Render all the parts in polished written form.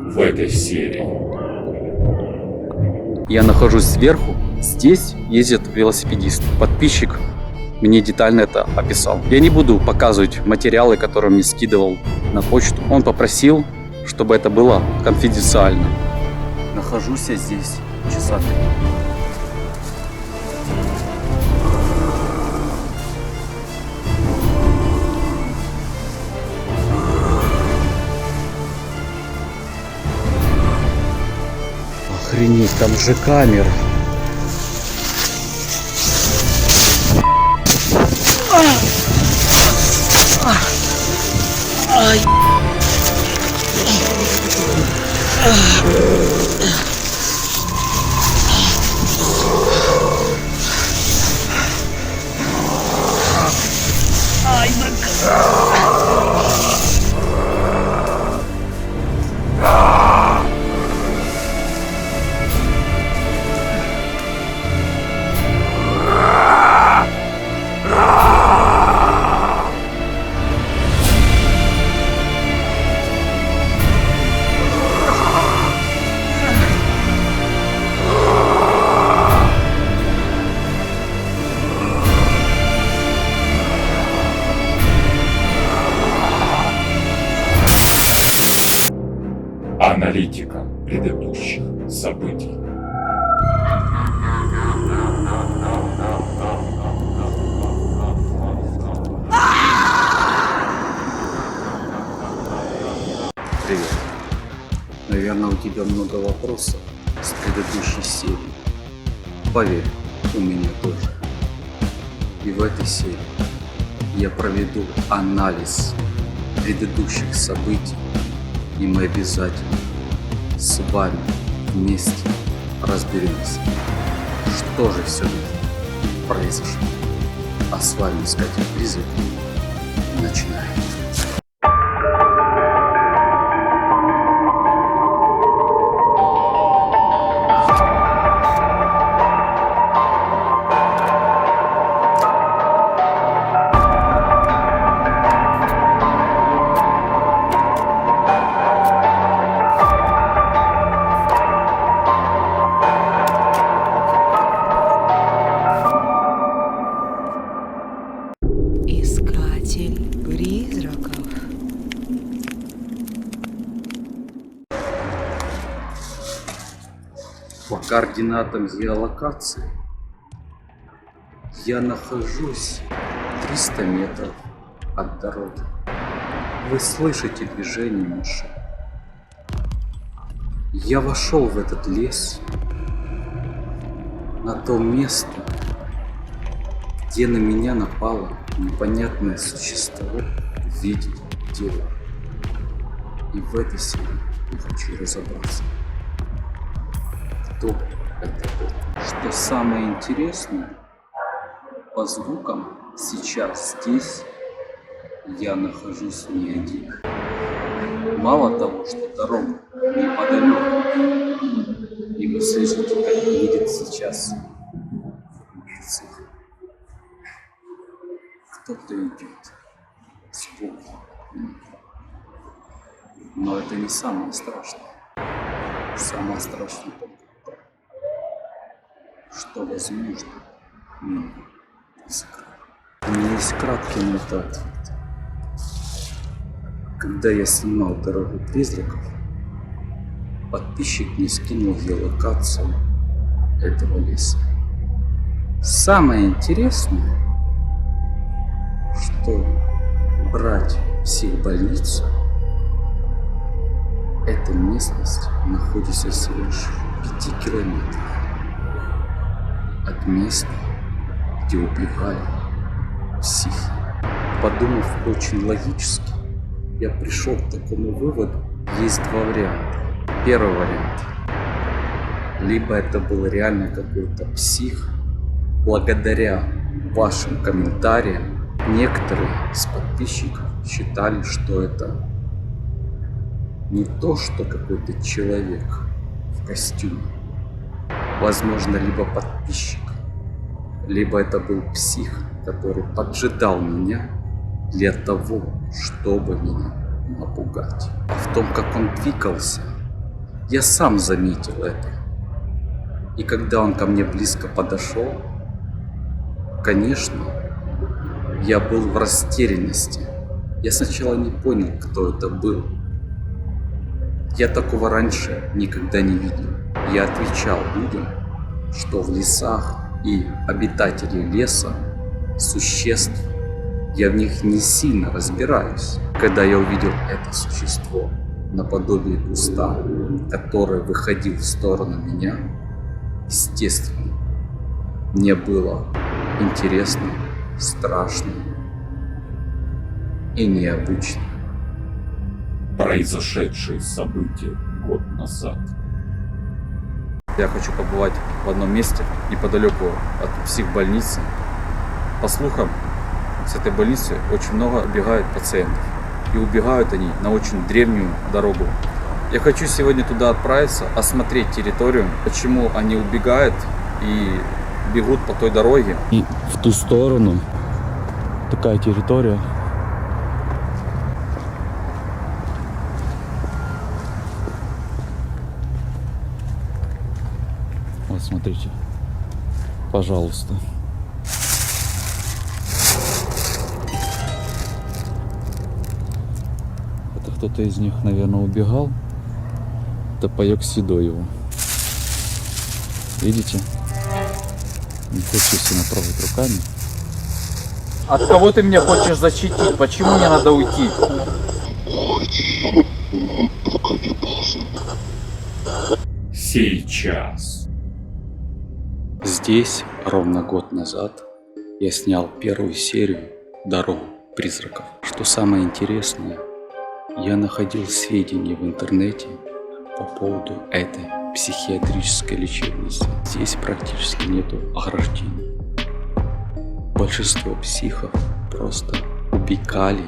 в этой серии. Я нахожусь сверху, здесь ездит велосипедист. Подписчик мне детально это описал. Я не буду показывать материалы, которые мне скидывал на почту. Он попросил, чтобы это было конфиденциально. Нахожусь я здесь часа 3. Охренеть, там же камера. Аналитика предыдущих событий. Привет. Наверное, у тебя много вопросов с предыдущей серии. Поверь, у меня тоже. И в этой серии я проведу анализ предыдущих событий, и мы обязательно с вами вместе разберемся, что же все-таки произошло. А с вами Искатель Призраков. Начинаем. Искатель призраков. По координатам геолокации я нахожусь 300 метров от дороги. Вы слышите движение машин. Я вошел в этот лес, на то место, где на меня напало непонятное существо в виде дерева. И в этой серии я хочу разобраться, кто это был. Что самое интересное, по звукам сейчас здесь я нахожусь не один. Мало того, что дорога неподалеку, и вы слышите, как едет сейчас цифра. Кто-то идет сбоку. Но это не самое страшное. Самое страшное то, что возможно меня закрыть. У меня есть краткий на это ответ. Когда я снимал «Дорогу призраков», подписчик мне скинул геолокацию этого леса. Самое интересное, что брать психбольницу, эта местность находится всего лишь в 5 километрах от места, где убивали психи. Подумав очень логически, я пришел к такому выводу. Есть два варианта. Первый вариант. Либо это был реально какой-то псих. Благодаря вашим комментариям некоторые из подписчиков считали, что это не то, что какой-то человек в костюме. Возможно, либо подписчик, либо это был псих, который поджидал меня для того, чтобы меня напугать. А в том, как он двигался, Я сам заметил это. И когда он ко мне близко подошел, конечно, я был в растерянности. Я сначала не понял, кто это был. Я такого раньше никогда не видел. Я отвечал людям, что в лесах и обитатели леса существ, я в них не сильно разбираюсь. Когда я увидел это существо наподобие куста, который выходил в сторону меня, естественно, мне было интересно, страшно и необычно. Произошедшие события год назад. Я хочу побывать в одном месте неподалеку от психбольницы. По слухам, с этой больницы очень много убегает пациентов. И убегают они на очень древнюю дорогу. Я хочу сегодня туда отправиться, осмотреть территорию, почему они убегают и бегут по той дороге. И в ту сторону такая территория. Вот смотрите, пожалуйста. Это кто-то из них, наверное, убегал. Это паёк седой его. Видите? Не хочу сильно трогать руками. От кого ты меня хочешь защитить? Почему мне надо уйти? Сейчас. Здесь ровно год назад я снял первую серию «Дорогу призраков». Что самое интересное, я находил сведения в интернете по поводу этой психиатрической лечебницы. Здесь практически нету ограждений. Большинство психов просто убегали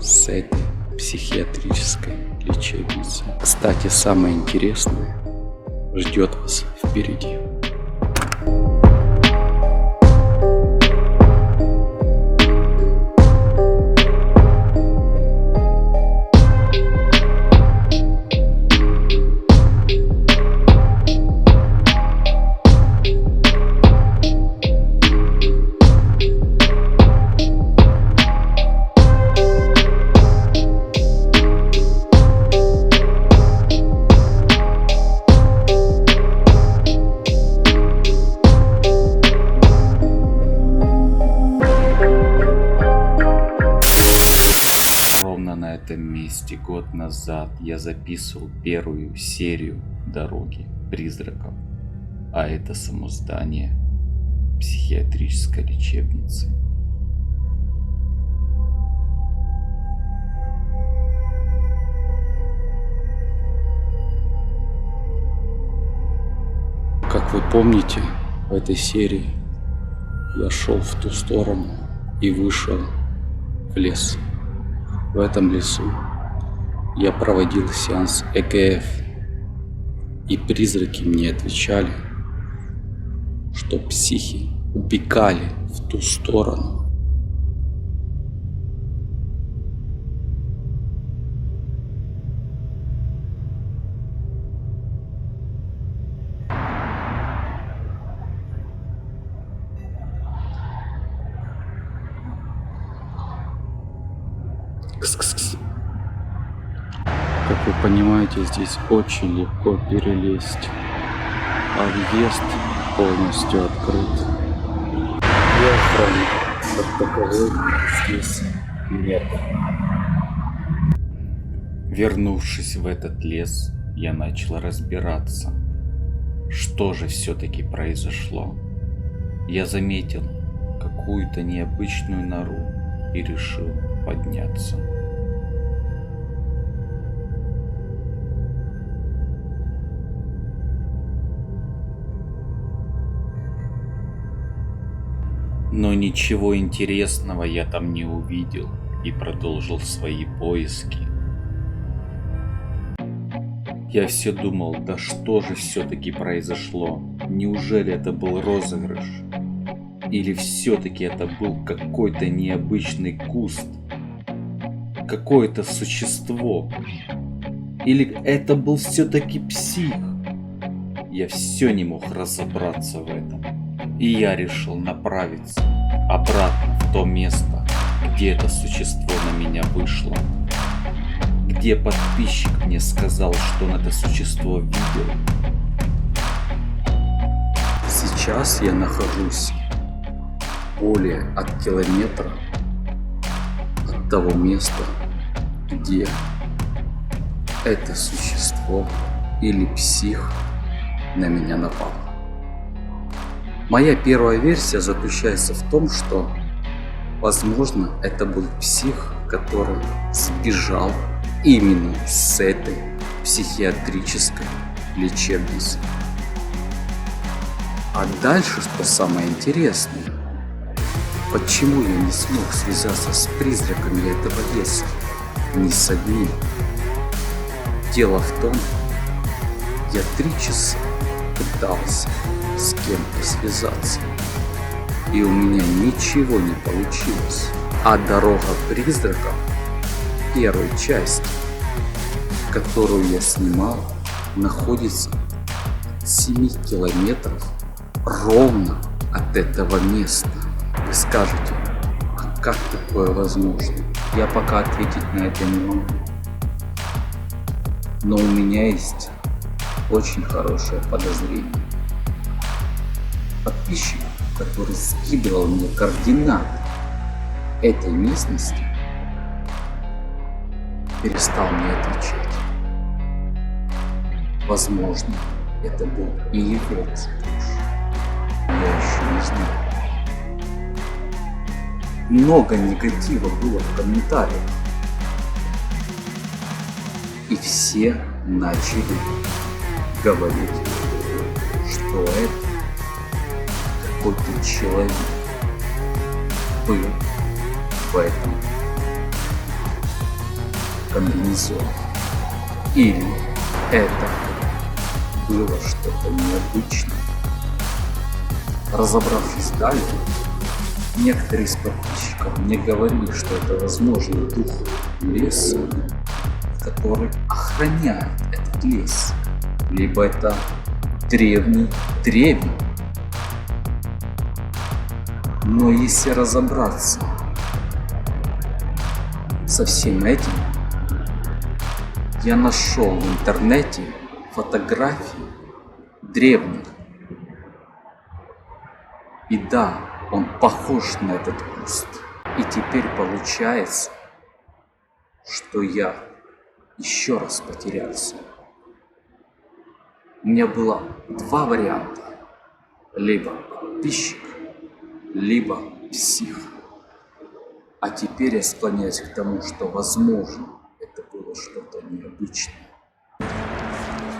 с этой психиатрической лечебницы. Кстати, самое интересное ждет вас впереди. На этом месте год назад я записывал первую серию «Дороги призраков», а это само здание психиатрической лечебницы. Как вы помните, в этой серии я шел в ту сторону и вышел в лес. В этом лесу я проводил сеанс ЭКФ, и призраки мне отвечали, что психи убегали в ту сторону. Как вы понимаете, здесь очень легко перелезть, а въезд полностью открыт. И охраны как таковой здесь нет. Вернувшись в этот лес, я начал разбираться, что же все-таки произошло. Я заметил какую-то необычную нору и решил подняться. Но ничего интересного я там не увидел и продолжил свои поиски. Я все думал, да что же все-таки произошло? Неужели это был розыгрыш? Или все-таки это был какой-то необычный куст? Какое-то существо? Или это был все-таки псих? Я все не мог разобраться в этом. И я решил направиться обратно в то место, где это существо на меня вышло. Где подписчик мне сказал, что он это существо видел. Сейчас я нахожусь более от километра от того места, где это существо или псих на меня напал. Моя первая версия заключается в том, что, возможно, это был псих, который сбежал именно с этой психиатрической лечебницы. А дальше, что самое интересное, почему я не смог связаться с призраками этого леса, ни с одним? Дело в том, я 3 часа пытался с кем-то связаться, и у меня ничего не получилось. А дорога призраков первой части, которую я снимал, находится 7 километров ровно от этого места. Вы скажете, а как такое возможно? Я пока ответить на это не могу. Но у меня есть очень хорошее подозрение. Подписчик, который скидывал мне координаты этой местности, перестал мне отвечать. Возможно, это был и его розыгрыш. Я еще не знаю. Много негатива было в комментариях. И все начали говорить, что это какой-то человек был в этом комбинезоне. Или это было что-то необычное. Разобравшись далее, некоторые из подписчиков мне говорили, что это, возможно, дух леса, который охраняет этот лес. Либо это древний древень. Но если разобраться со всем этим, я нашел в интернете фотографии древних. И да, он похож на этот куст. И теперь получается, что я еще раз потерялся. У меня было 2 варианта. Либо подписчик, либо псих. А теперь я склоняюсь к тому, что, возможно, это было что-то необычное.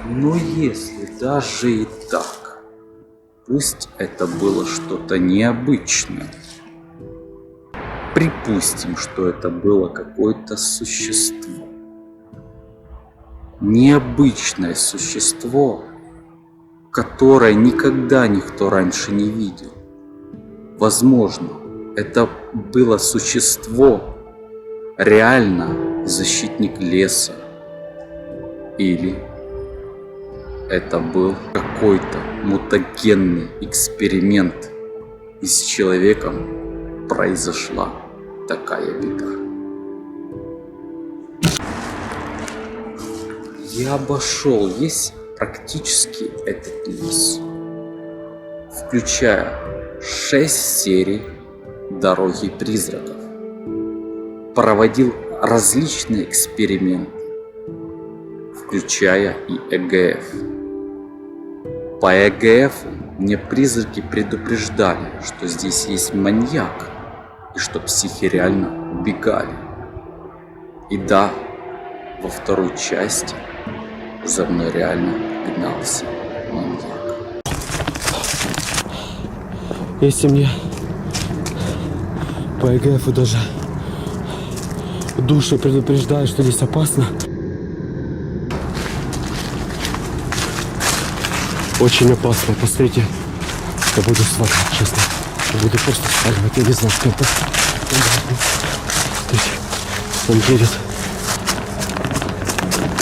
Но если даже и так, пусть это было что-то необычное. Припустим, что это было какое-то существо. Необычное существо, которое никогда никто раньше не видел. Возможно, это было существо, реально защитник леса. Или это был какой-то мутагенный эксперимент, и с человеком произошла такая беда. Я обошел весь практически этот лес, включая 6 серий «Дороги призраков». Проводил различные эксперименты, включая и ЭГФ. По ЭГФ мне призраки предупреждали, что здесь есть маньяк, и что психи реально убегали. И да, во второй части за мной реально гнался маньяк. Если мне по ЭГФу даже души предупреждают, что здесь опасно, очень опасно. Посмотрите, я буду сваливать, честно. Я буду просто сваливать, я не знаю, что это. Смотрите, он едет.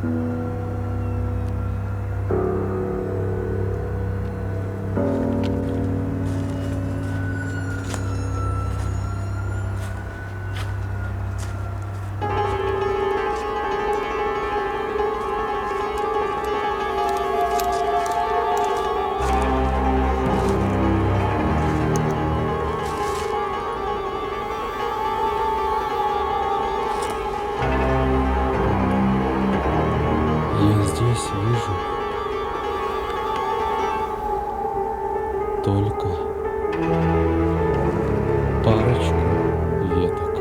Я здесь вижу только парочку веток.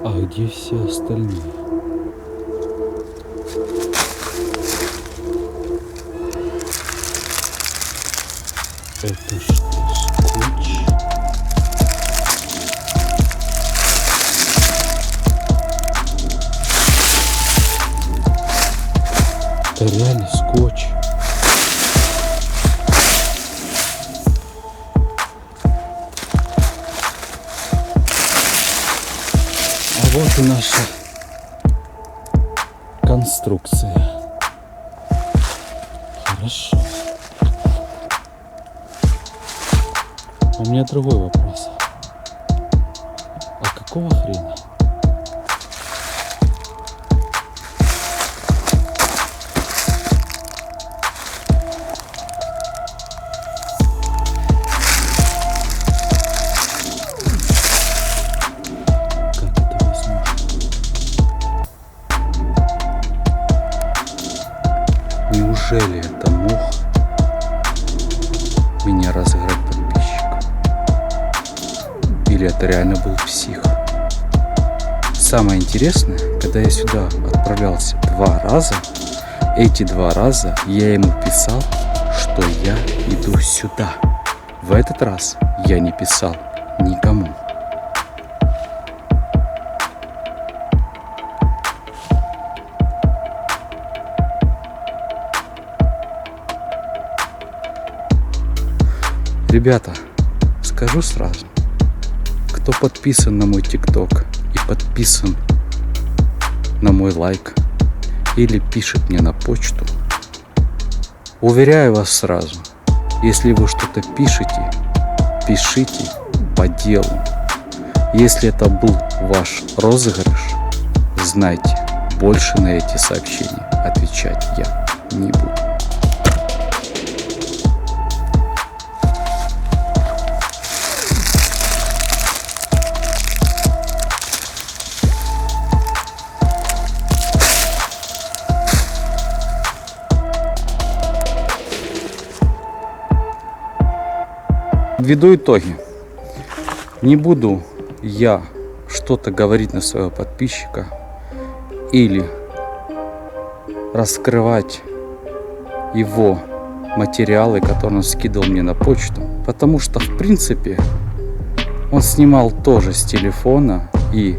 А где все остальные? Это что, скотч? Это реально скотч. А вот и наша конструкция. Хорошо. У меня другой вопрос. А какого хрена? Как это возможно? Неужели это мог меня разыграть подписчик? Или это реально был псих? Самое интересное, когда я сюда отправлялся 2 раза, эти 2 раза я ему писал, что я иду сюда. В этот раз я не писал никому. Ребята, скажу сразу, кто подписан на мой ТикТок и подписан на мой лайк или пишет мне на почту, уверяю вас сразу, если вы что-то пишете, пишите по делу. Если это был ваш розыгрыш, знайте, больше на эти сообщения отвечать я не буду. Подведу итоги. Не буду я что-то говорить на своего подписчика или раскрывать его материалы, которые он скидывал мне на почту, потому что в принципе он снимал тоже с телефона, и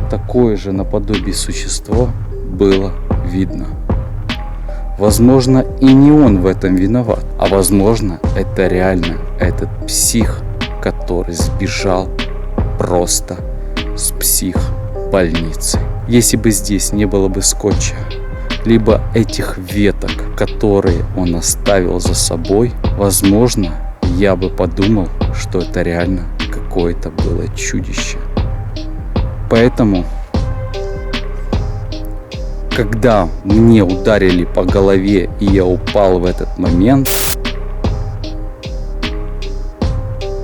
такое же наподобие существо было видно. Возможно, и не он в этом виноват, а возможно, это реально этот псих, который сбежал просто с психбольницы. Если бы здесь не было бы скотча, либо этих веток, которые он оставил за собой, возможно, я бы подумал, что это реально какое-то было чудище. Поэтому, когда мне ударили по голове и я упал в этот момент,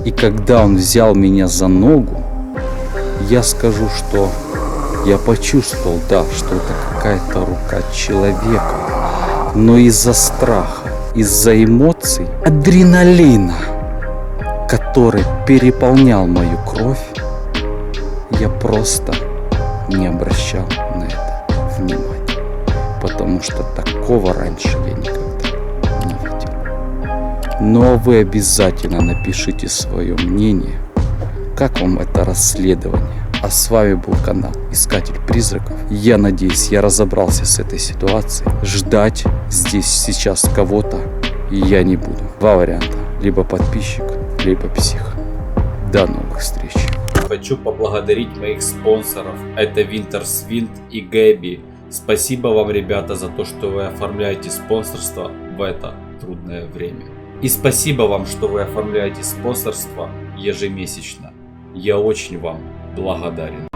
и когда он взял меня за ногу, я скажу, что я почувствовал, да, что это какая-то рука человека. Но из-за страха, из-за эмоций, адреналина, который переполнял мою кровь, я просто не обращал на это внимания. Потому что такого раньше я никогда не видел. Но вы обязательно напишите свое мнение, как вам это расследование. А с вами был канал Искатель Призраков. Я надеюсь, я разобрался с этой ситуацией. Ждать здесь сейчас кого-то я не буду. Два варианта. Либо подписчик, либо псих. До новых встреч. Хочу поблагодарить моих спонсоров. Это Winterswind и Гэби. Спасибо вам, ребята, за то, что вы оформляете спонсорство в это трудное время. И спасибо вам, что вы оформляете спонсорство ежемесячно. Я очень вам благодарен.